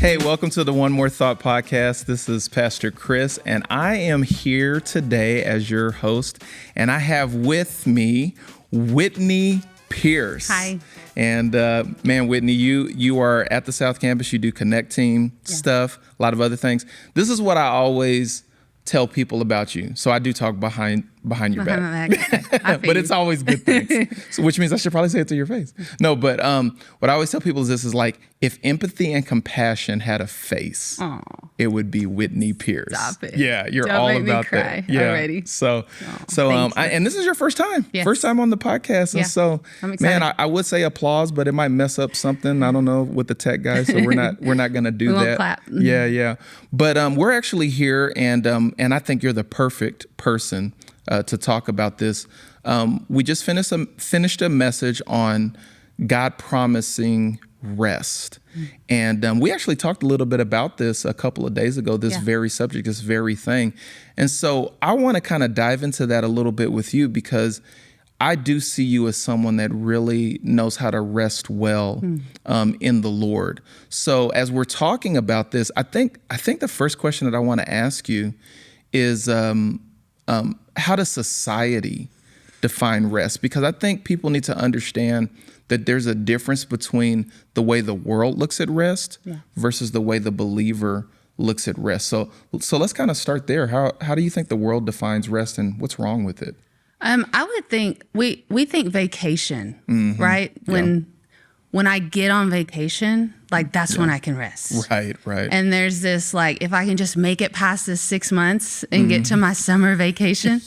Hey, welcome to the One More Thought podcast. This is Pastor Chris, and I am here today as your host, and I have with me Whitney Pierce. Hi. And man, Whitney, you are at the South Campus. You do Connect Team stuff, a lot of other things. This is what I always tell people about you. So I do talk behind your back. But it's always good things. So, which means I should probably say it to your face. No, but what I always tell people is this is like, if empathy and compassion had a face, it would be Whitney Pierce. Stop it. Yeah, you're Don't all make me about cry that. Yeah. already. So and this is your first time. Yes. First time on the podcast. And so I'm excited. man, I would say applause, but it might mess up something. I don't know with the tech guys, so we're not gonna do We that. won't clap. Yeah. But we're actually here, and I think you're the perfect person to talk about this. We just finished a message on God promising rest. And we actually talked a little bit about this a couple of days ago, this very subject, this very thing. And so I want to kind of dive into that a little bit with you, because I do see you as someone that really knows how to rest well in the Lord. So as we're talking about this, I think the first question that I want to ask you is how does society define rest? Because I think people need to understand that there's a difference between the way the world looks at rest versus the way the believer looks at rest. So let's kind of start there. How do you think the world defines rest, and what's wrong with it? I would think we think vacation, right? When I get on vacation, like that's when I can rest. Right. And there's this like, if I can just make it past this 6 months and get to my summer vacation.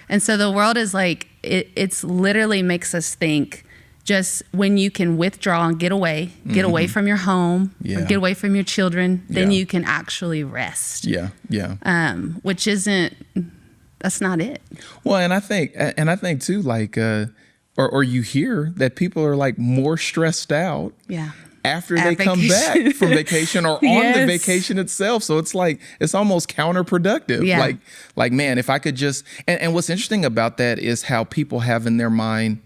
And so the world is like, it's literally makes us think just when you can withdraw and get away from your home, or get away from your children, then you can actually rest. Which that's not it. Well, and I think too, like, or you hear that people are like more stressed out after they come back from vacation or on the vacation itself. So it's like, it's almost counterproductive. Like, man, if I could just, and what's interesting about that is how people have in their mind,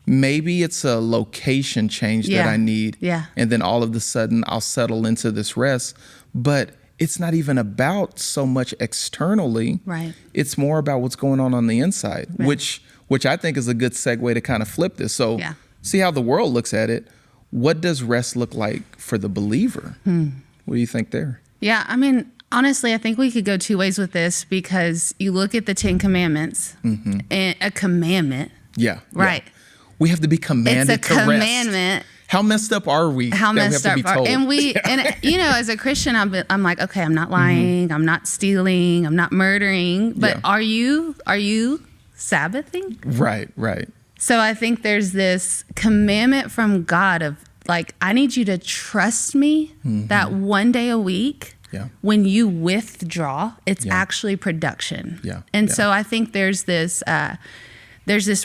maybe it's a location change that I need. And then all of a sudden I'll settle into this rest. But it's not even about so much externally. Right. It's more about what's going on the inside, which I think is a good segue to kind of flip this. So see how the world looks at it. What does rest look like for the believer? What do you think there? Yeah, I mean, honestly, I think we could go two ways with this, because you look at the 10 Commandments and a commandment. Right. We have to be commanded to rest. It's a commandment. How messed up are we? How messed up are we? And you know, as a Christian, I'm like, okay, I'm not lying, I'm not stealing, I'm not murdering, but are you Sabbathing? Right. So I think there's this commandment from God of like, I need you to trust me that one day a week, when you withdraw, it's actually production. And so I think there's this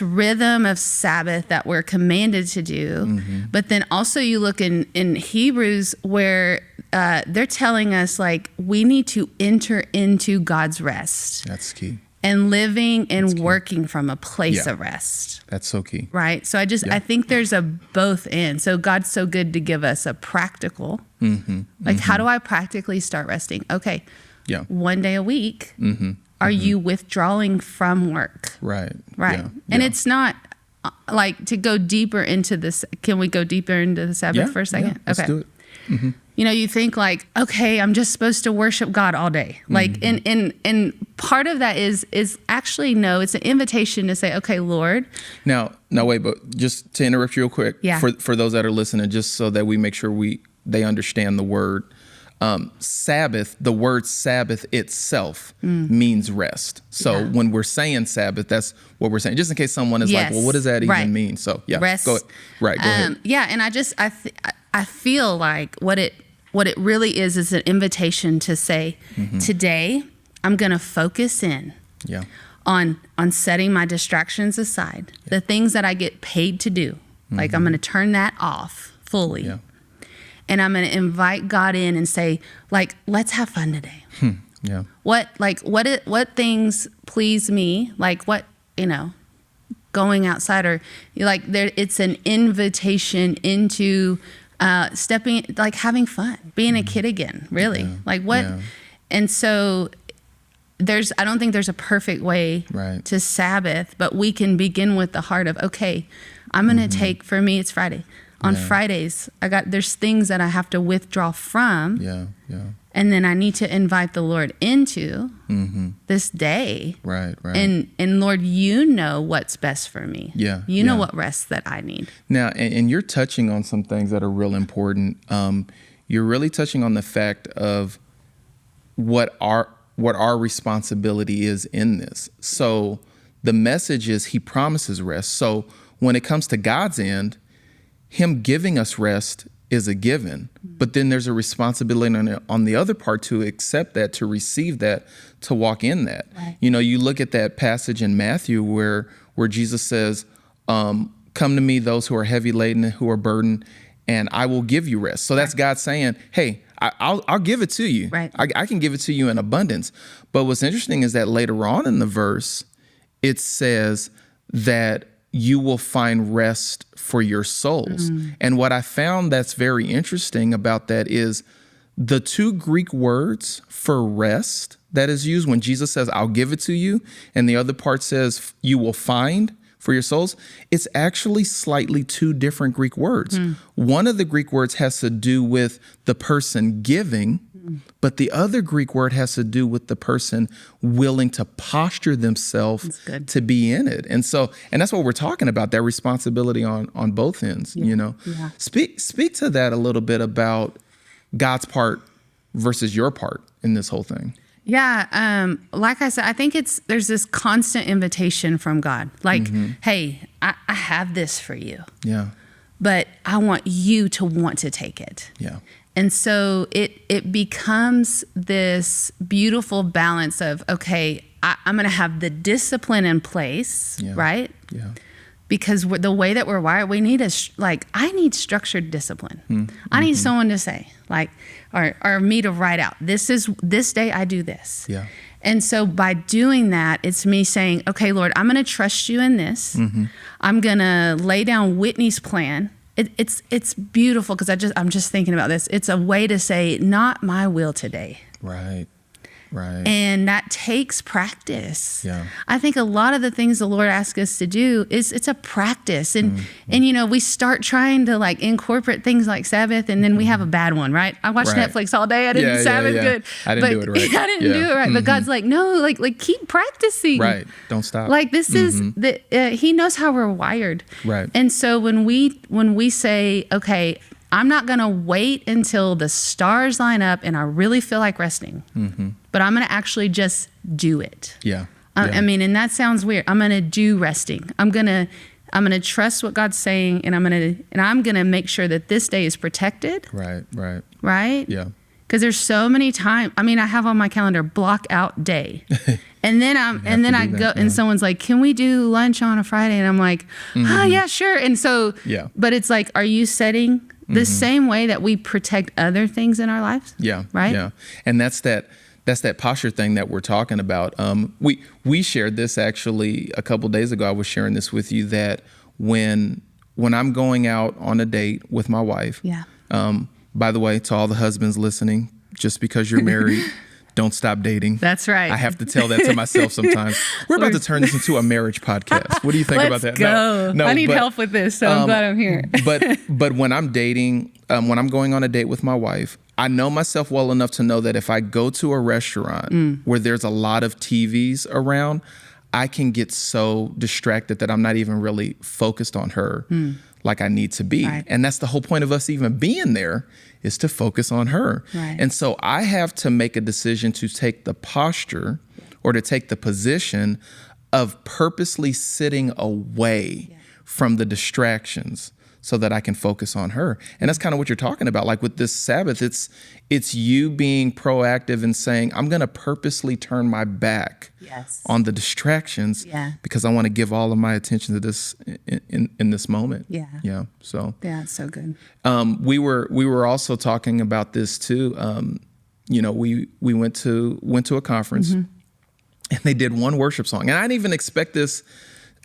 rhythm of Sabbath that we're commanded to do. But then also you look in Hebrews where they're telling us like we need to enter into God's rest. That's key. And living and working from a place of rest. That's so key. Right. So I think there's a both end. So God's so good to give us a practical, like how do I practically start resting? Okay. One day a week. Are you withdrawing from work? Right. And it's not like to go deeper into this. Can we go deeper into the Sabbath for a second? Let's do it. You know, you think like, okay, I'm just supposed to worship God all day. Like, and part of that is actually, no, it's an invitation to say, okay, Lord. Now, wait, but just to interrupt you real quick, for those that are listening, just so that we make sure they understand the word. Sabbath, the word Sabbath itself means rest. So when we're saying Sabbath, that's what we're saying. Just in case someone is like, well, what does that even mean? So rest. Go ahead. And I feel like what it really is an invitation to say, today I'm going to focus in on setting my distractions aside, the things that I get paid to do. Like I'm going to turn that off fully. And I'm going to invite God in and say, like, let's have fun today. What things please me? Like what, going outside, or like there, it's an invitation into stepping, like having fun, being a kid again, really. Yeah. Like what? Yeah. And so I don't think there's a perfect way to Sabbath, but we can begin with the heart of, okay, I'm going to take, for me, it's Friday. On Fridays, there's things that I have to withdraw from. Yeah. Yeah. And then I need to invite the Lord into this day. Right. And Lord, you know what's best for me. Yeah. You know what rest that I need. Now, and you're touching on some things that are real important. You're really touching on the fact of what our responsibility is in this. So the message is he promises rest. So when it comes to God's end, him giving us rest is a given, but then there's a responsibility on the other part to accept that, to receive that, to walk in that. Right. You know, you look at that passage in Matthew where Jesus says, come to me, those who are heavy laden, who are burdened, and I will give you rest. So that's God saying, hey, I'll give it to you. Right. I can give it to you in abundance. But what's interesting is that later on in the verse, it says that you will find rest for your souls. And what I found that's very interesting about that is the two Greek words for rest that is used when Jesus says, I'll give it to you, and the other part says, you will find for your souls, it's actually slightly two different Greek words. One of the Greek words has to do with the person giving, but the other Greek word has to do with the person willing to posture themselves to be in it. And that's what we're talking about, that responsibility on both ends, you know. Yeah. Speak to that a little bit about God's part versus your part in this whole thing. Yeah. Like I said, I think there's this constant invitation from God. Like, hey, I have this for you. Yeah. But I want you to want to take it. Yeah. And so it becomes this beautiful balance of, okay, I'm going to have the discipline in place, right? Yeah. Because the way that we're wired, we need I need structured discipline. I need someone to say, like, or me to write out, this day I do this. Yeah. And so by doing that, it's me saying, okay, Lord, I'm going to trust you in this. I'm going to lay down Whitney's plan. It's beautiful because I'm just thinking about this. It's a way to say, not my will today. Right. And that takes practice. Yeah. I think a lot of the things the Lord asks us to do it's a practice. And you know, we start trying to like incorporate things like Sabbath, and then we have a bad one, right? I watched Netflix all day. I didn't Sabbath good. I didn't do it right. I didn't do it right. But God's like, no, like keep practicing. Right. Don't stop. Like this is he knows how we're wired. Right. And so when we say, okay, I'm not going to wait until the stars line up and I really feel like resting, but I'm going to actually just do it. Yeah. I mean, and that sounds weird. I'm going to do resting. I'm going to trust what God's saying, and I'm going to make sure that this day is protected. Right. Yeah. Because there's so many times. I mean, I have on my calendar block out day, and then I go and someone's like, "Can we do lunch on a Friday?" And I'm like, yeah, sure. And so, but it's like, are you setting the same way that we protect other things in our lives? Yeah. Right. Yeah. And that's that posture thing that we're talking about. We shared this actually a couple days ago. I was sharing this with you that when I'm going out on a date with my wife. Yeah. By the way, to all the husbands listening, just because you're married, don't stop dating. That's right. I have to tell that to myself sometimes. We're about to turn this into a marriage podcast. What do you think about that? Go. No, I need help with this, so I'm glad I'm here. but when I'm dating, when I'm going on a date with my wife, I know myself well enough to know that if I go to a restaurant where there's a lot of TVs around, I can get so distracted that I'm not even really focused on her like I need to be. Right. And that's the whole point of us even being there, is to focus on her. Right. And so I have to make a decision to take the posture or to take the position of purposely sitting away from the distractions so that I can focus on her. And that's kind of what you're talking about. Like with this Sabbath, it's you being proactive and saying, I'm going to purposely turn my back on the distractions because I want to give all of my attention to this in this moment. Yeah. Yeah. So it's so good. We were also talking about this too. You know, we went to a conference and they did one worship song, and I didn't even expect this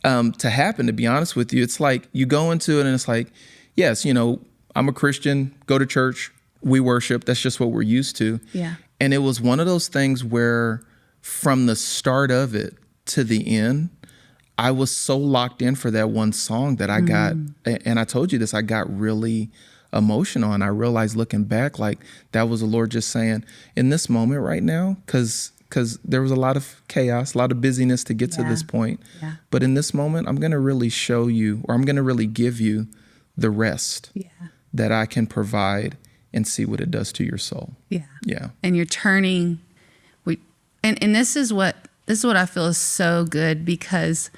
to happen, to be honest with you. It's like you go into it and it's like, yes, you know, I'm a Christian, go to church, we worship. That's just what we're used to. Yeah. And it was one of those things where from the start of it to the end, I was so locked in for that one song that I got, and I told you this, I got really emotional. And I realized looking back, like that was the Lord just saying, in this moment right now, because there was a lot of chaos, a lot of busyness to get to this point. Yeah. But in this moment, I'm going to really show you, or I'm going to really give you the rest that I can provide and see what it does to your soul. Yeah. Yeah. And you're turning, and this is what I feel is so good, because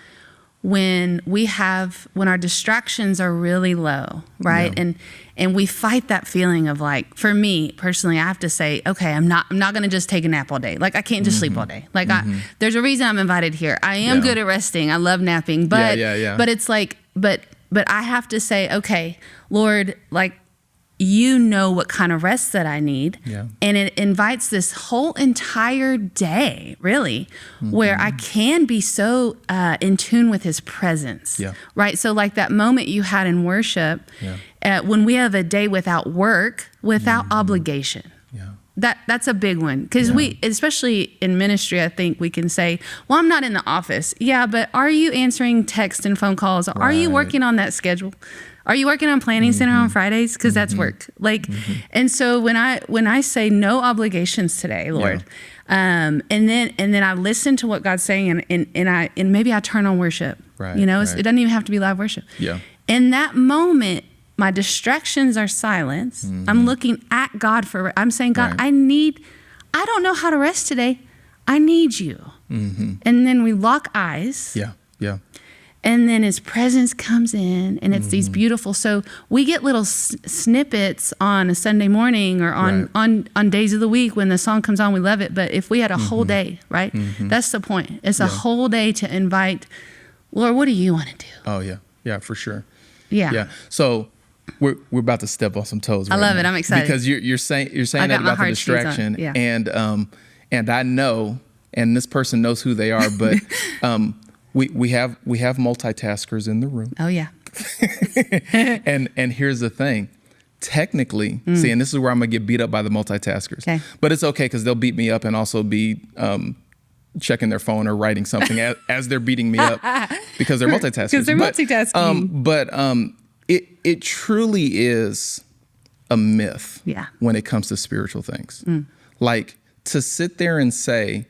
when our distractions are really low, right? Yeah. And we fight that feeling of like, for me personally, I have to say, okay, I'm not going to just take a nap all day. Like I can't just sleep all day. Like there's a reason I'm invited here. I am good at resting. I love napping, but it's like, but I have to say, okay, Lord, like, you know what kind of rest that I need. Yeah. And it invites this whole entire day, really, where I can be so in tune with his presence. Yeah. Right? So like that moment you had in worship, when we have a day without work, without obligation. Yeah. That's a big one, because we, especially in ministry, I think we can say, well, I'm not in the office. Yeah, but are you answering text and phone calls? Are you working on that schedule? Are you working on Planning Center on Fridays? Because that's work. Like, and so when I say no obligations today, Lord, and then I listen to what God's saying, and maybe I turn on worship. Right. It doesn't even have to be live worship. Yeah. In that moment, my distractions are silence. I'm looking at God I'm saying, God, I don't know how to rest today. I need you. And then we lock eyes. Yeah. Yeah. And then his presence comes in, and it's these beautiful. So we get little snippets on a Sunday morning or on days of the week when the song comes on, we love it. But if we had a whole day, right? That's the point. It's a whole day to invite, Lord, what do you want to do? Oh yeah. Yeah, for sure. Yeah. Yeah. So we're about to step on some toes. I love it. I'm excited. Because you're saying that about the distraction. Yeah. And I know, and this person knows who they are, but we have multitaskers in the room. Oh yeah. and here's the thing. Technically, see, and this is where I'm gonna get beat up by the multitaskers. Okay. But it's okay, because they'll beat me up and also be checking their phone or writing something as they're beating me up, because they're multitaskers. Because they're multitasking. But it truly is a myth when it comes to spiritual things. Like to sit there and say,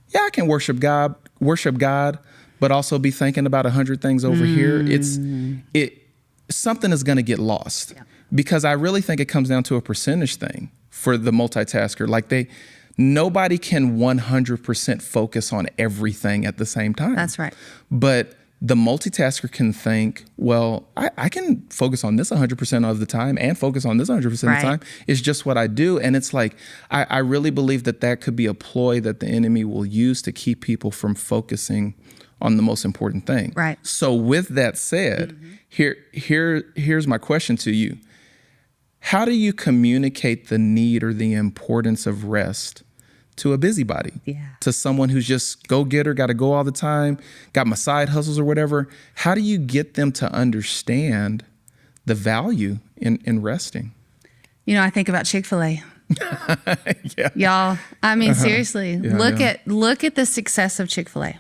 yeah, I can worship God, but also be thinking about 100 things over here. Something is going to get lost, because I really think it comes down to a percentage thing for the multitasker. Like nobody can 100% focus on everything at the same time. That's right. But the multitasker can think, well, I can focus on this 100% of the time and focus on this 100% of the time. It's just what I do. And it's like, I really believe that could be a ploy that the enemy will use to keep people from focusing on the most important thing. Right. So with that said, here's my question to you. How do you communicate the need or the importance of rest to a busybody? Yeah. To someone who's just go-getter, got to go all the time, got my side hustles or whatever? How do you get them to understand the value in resting? I think about Chick-fil-A. Y'all, I mean, seriously, look at the success of Chick-fil-A.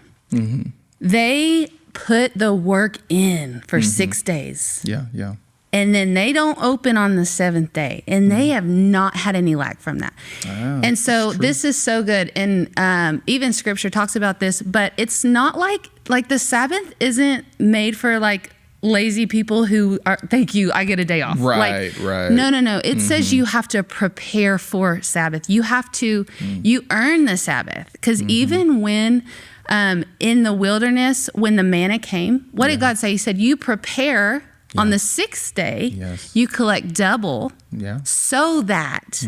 They put the work in for 6 days. Yeah. And then they don't open on the 7th day, and they have not had any lack from that. And so this is so good. And even scripture talks about this, but it's not like the Sabbath isn't made for like lazy people who are, thank you, I get a day off. Right. No. It says you have to prepare for Sabbath. You have to, you earn the Sabbath. Because even when in the wilderness, when the manna came, what did God say? He said, you prepare on the 6th day, you collect double so that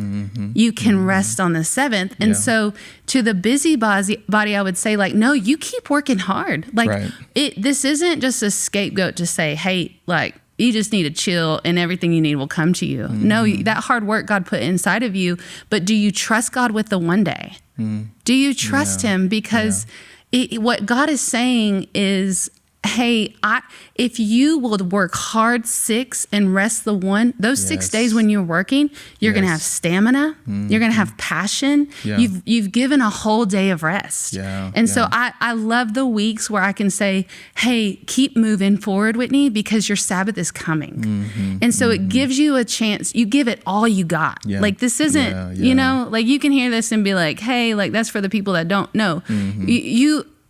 you can rest on the 7th. And so to the busybody, I would say, like, no, you keep working hard. Like this isn't just a scapegoat to say, hey, like, you just need to chill and everything you need will come to you. No, that hard work God put inside of you. But do you trust God with the one day? Do you trust him? Because what God is saying is, hey, if you will work hard 6 and rest the 1, those 6 days when you're working, you're going to have stamina. You're going to have passion. You've given a whole day of rest. And so I love the weeks where I can say, hey, keep moving forward, Whitney, because your Sabbath is coming. And so it gives you a chance. You give it all you got. Like this isn't, you know, like you can hear this and be like, hey, like that's for the people that don't know.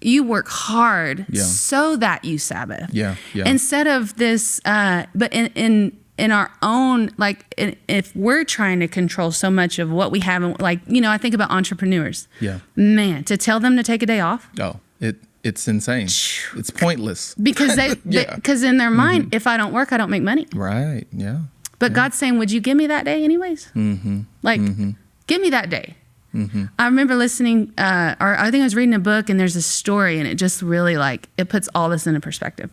You work hard so that you Sabbath. Instead of this, but in our own, like if we're trying to control so much of what we haven't, like, you know, I think about entrepreneurs. Man, to tell them to take a day off. It's insane. It's pointless. Because because in their mind, if I don't work, I don't make money. Right. Yeah. But God's saying, would you give me that day anyways? Like, give me that day. I remember listening, or I think I was reading a book, and there's a story, and it just really like it puts all this into perspective.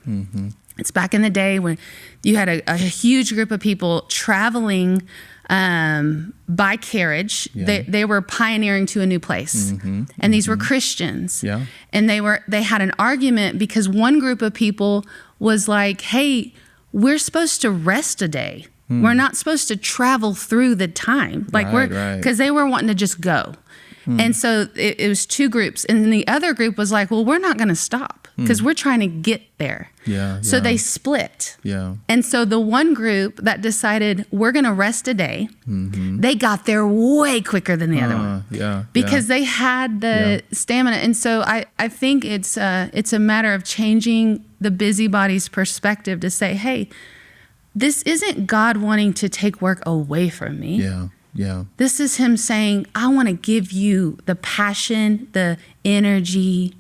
It's back in the day when you had a huge group of people traveling by carriage. They were pioneering to a new place, and these were Christians. And they had an argument because one group of people was like, "Hey, we're supposed to rest a day." We're not supposed to travel through the time. Like because they were wanting to just go. And so it was 2 groups. And then the other group was like, well, we're not going to stop because we're trying to get there. So they split. And so the one group that decided we're going to rest a day, they got there way quicker than the other one. Because they had the stamina. And so I think it's a matter of changing the busybody's perspective to say, hey, this isn't God wanting to take work away from me. This is him saying, I want to give you the passion, the energy.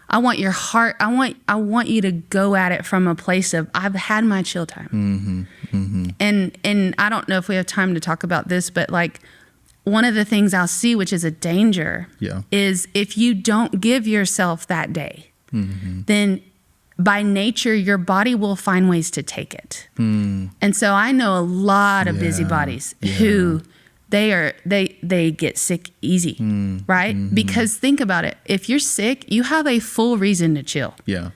I want your heart. I want you to go at it from a place of, I've had my chill time. And I don't know if we have time to talk about this, but like one of the things I'll see, which is a danger, is if you don't give yourself that day, then by nature, your body will find ways to take it. And so I know a lot of busybodies who they get sick easy, right? Because think about it. If you're sick, you have a full reason to chill. You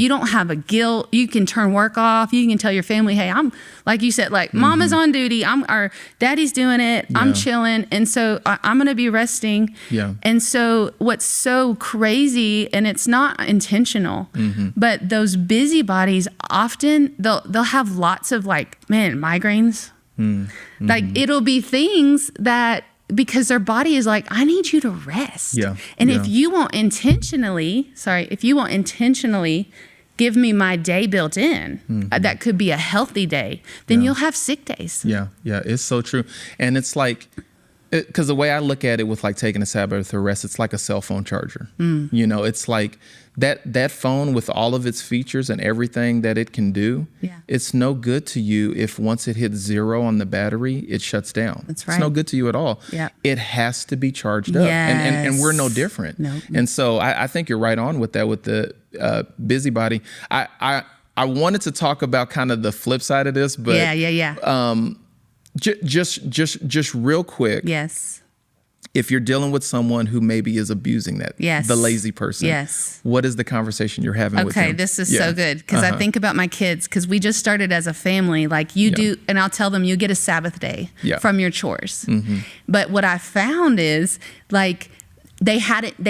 don't have a guilt. You can turn work off. You can tell your family, hey, I'm, like you said, like mama's on duty. Or daddy's doing it. I'm chilling. And so I'm going to be resting. And so what's so crazy, and it's not intentional, but those busybodies often, they'll have lots of like, migraines. Like it'll be things that, because their body is like, I need you to rest. And if you won't intentionally give me my day built in, that could be a healthy day, then you'll have sick days. It's so true. And it's like, because the way I look at it with like taking a Sabbath or rest, it's like a cell phone charger. You know, it's like that phone with all of its features and everything that it can do, it's no good to you if once it hits 0 on the battery, it shuts down. That's right. It's no good to you at all. It has to be charged up. And we're no different. And so I think you're right on with that, with the busybody. I wanted to talk about kind of the flip side of this, but just real quick. If you're dealing with someone who maybe is abusing that, the lazy person, what is the conversation you're having with them? Okay, this is so good, because I think about my kids, because we just started as a family. Like you do, and I'll tell them, you get a Sabbath day from your chores. But what I found is like, they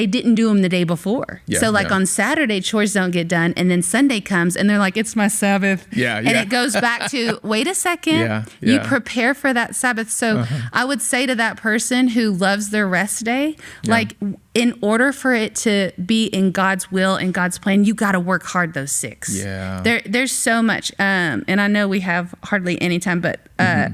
didn't do them the day before. So like on Saturday, chores don't get done. And then Sunday comes and they're like, it's my Sabbath. And it goes back to, wait a second, you prepare for that Sabbath. So I would say to that person who loves their rest day, like in order for it to be in God's will and God's plan, you got to work hard those 6. There's so much. And I know we have hardly any time, but I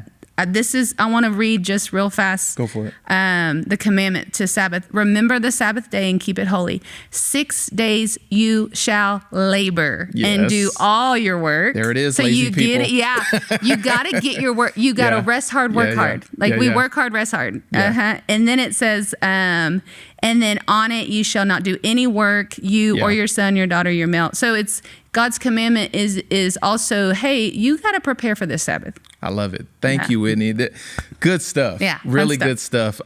want to read just real fast. Go for it. The commandment to Sabbath. Remember the Sabbath day and keep it holy. 6 days you shall labor and do all your work. There it is, so lazy you people. Get it. You got to get your work. You got to rest hard, work hard. Like we work hard, rest hard. And then it says, and then on it you shall not do any work, you or your son, your daughter, your male. So it's God's commandment is also, hey, you got to prepare for the Sabbath. I love it. Thank you, Whitney. Good stuff. Yeah, really good stuff.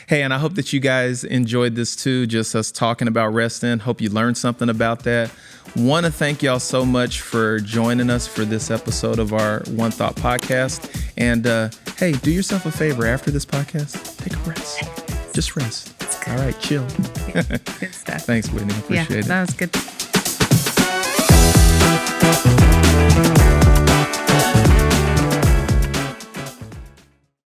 Hey, and I hope that you guys enjoyed this too, just us talking about resting. Hope you learned something about that. Want to thank y'all so much for joining us for this episode of our One Thought podcast. And hey, do yourself a favor after this podcast. Take a rest. Just rest. All right, chill. Yeah, good stuff. Thanks, Whitney. Appreciate it. That was good.